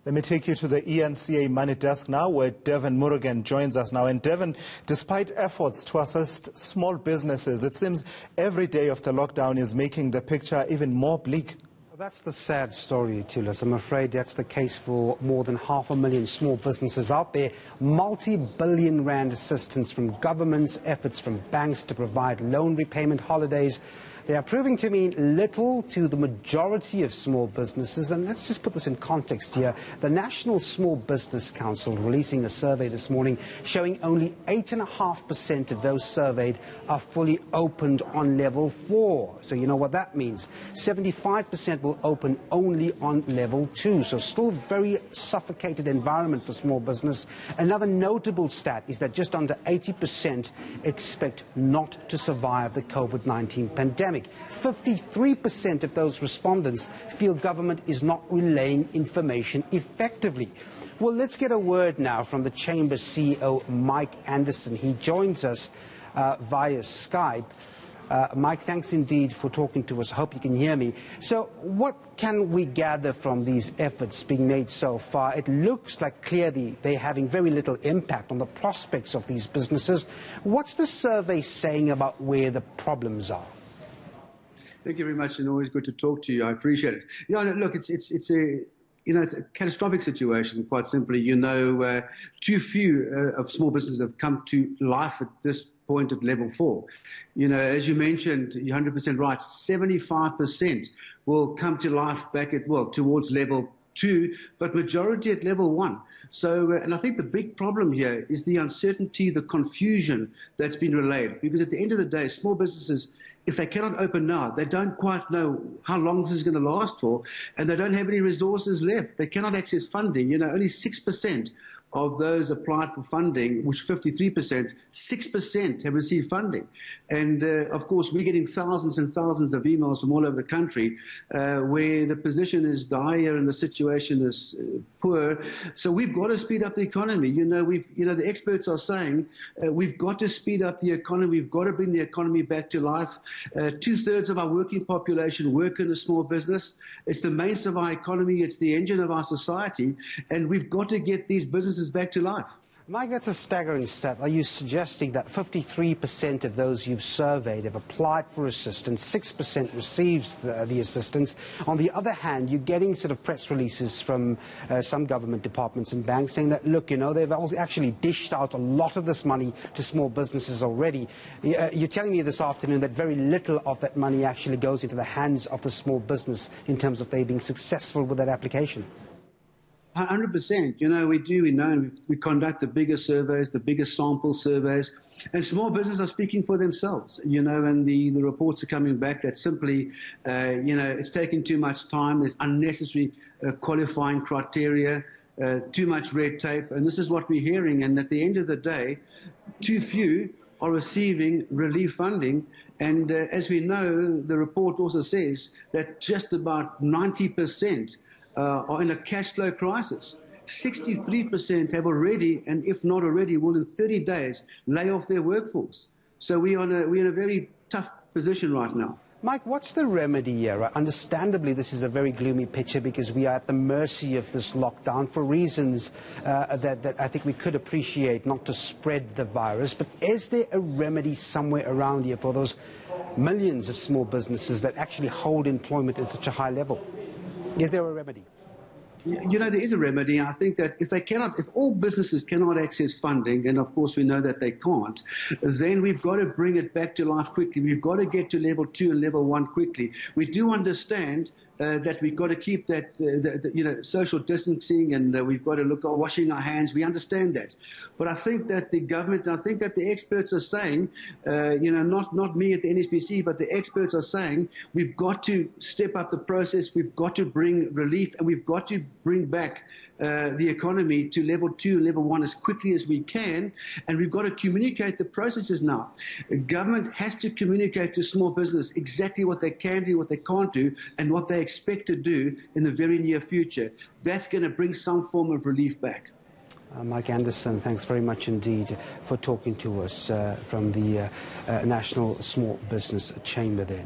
Let me take you to the ENCA Money Desk now, where Devin Murugan joins us now. And Devin, despite efforts to assist small businesses, it seems every day of the lockdown is making the picture even more bleak. Well, that's the sad story, Tulis. I'm afraid that's the case for more than 500,000 small businesses out there. Multi-billion rand assistance from governments, efforts from banks to provide loan repayment holidays. They are proving to mean little to the majority of small businesses. And let's just put this in context here. The National Small Business Council releasing a survey this morning showing only 8.5% of those surveyed are fully opened on level 4. So you know what that means. 75% will open only on level 2. So still very suffocated environment for small business. Another notable stat is that just under 80% expect not to survive the COVID-19 pandemic. 53% of those respondents feel government is not relaying information effectively. Well, let's get a word now from the Chamber CEO, Mike Anderson. He joins us via Skype. Mike, thanks indeed for talking to us. I hope you can hear me. So what can we gather from these efforts being made so far? It looks like clearly they're having very little impact on the prospects of these businesses. What's the survey saying about where the problems are? Thank you very much, and always good to talk to you. I appreciate it. Yeah, look, it's a catastrophic situation. Quite simply, too few of small businesses have come to life at this point at level 4. As you mentioned, you're 100% right. 75% will come to life back at towards level 2, but majority at level 1. So, and I think the big problem here is the uncertainty, the confusion that's been relayed. Because at the end of the day, small businesses, if they cannot open now, they don't quite know how long this is going to last for, and they don't have any resources left. They cannot access funding. Only 6% of those applied for funding, which 53%, 6% have received funding. And of course, we're getting thousands and thousands of emails from all over the country where the position is dire and the situation is poor. So we've got to speed up the economy. The experts are saying we've got to speed up the economy. We've got to bring the economy back to life. 2/3 of our working population work in a small business. It's the mainstay of our economy. It's the engine of our society. And we've got to get these businesses back to life. Mike, that's a staggering stat. Are you suggesting that 53% of those you've surveyed have applied for assistance, 6% receives the assistance? On the other hand, you're getting sort of press releases from some government departments and banks saying that, look, they've also actually dished out a lot of this money to small businesses already. You're telling me this afternoon that very little of that money actually goes into the hands of the small business in terms of they being successful with that application. 100%. We know, we conduct the biggest surveys, the biggest sample surveys, and small businesses are speaking for themselves, and the reports are coming back that simply, it's taking too much time. There's unnecessary qualifying criteria, too much red tape, and this is what we're hearing. And at the end of the day, too few are receiving relief funding. And as we know, the report also says that just about 90% are in a cash flow crisis. 63% have already, and if not already, will in 30 days lay off their workforce. So we're in a very tough position right now. Mike, what's the remedy here? Understandably, this is a very gloomy picture because we are at the mercy of this lockdown for reasons that I think we could appreciate, not to spread the virus. But is there a remedy somewhere around here for those millions of small businesses that actually hold employment at such a high level? Is there a remedy? There is a remedy. I think that if all businesses cannot access funding, and of course we know that they can't, then we've got to bring it back to life quickly. We've got to get to level 2 and level 1 quickly. We do understand that we've got to keep that, social distancing, and we've got to look at washing our hands. We understand that. But I think that the government, I think that the experts are saying, not me at the NSBC, but the experts are saying we've got to step up the process. We've got to bring relief, and we've got to bring back the economy to level 2 and level 1 as quickly as we can, and we've got to communicate the processes now. The government has to communicate to small business exactly what they can do, what they can't do, and what they expect to do in the very near future. That's going to bring some form of relief back. Mike Anderson, thanks very much indeed for talking to us from the National Small Business Chamber there.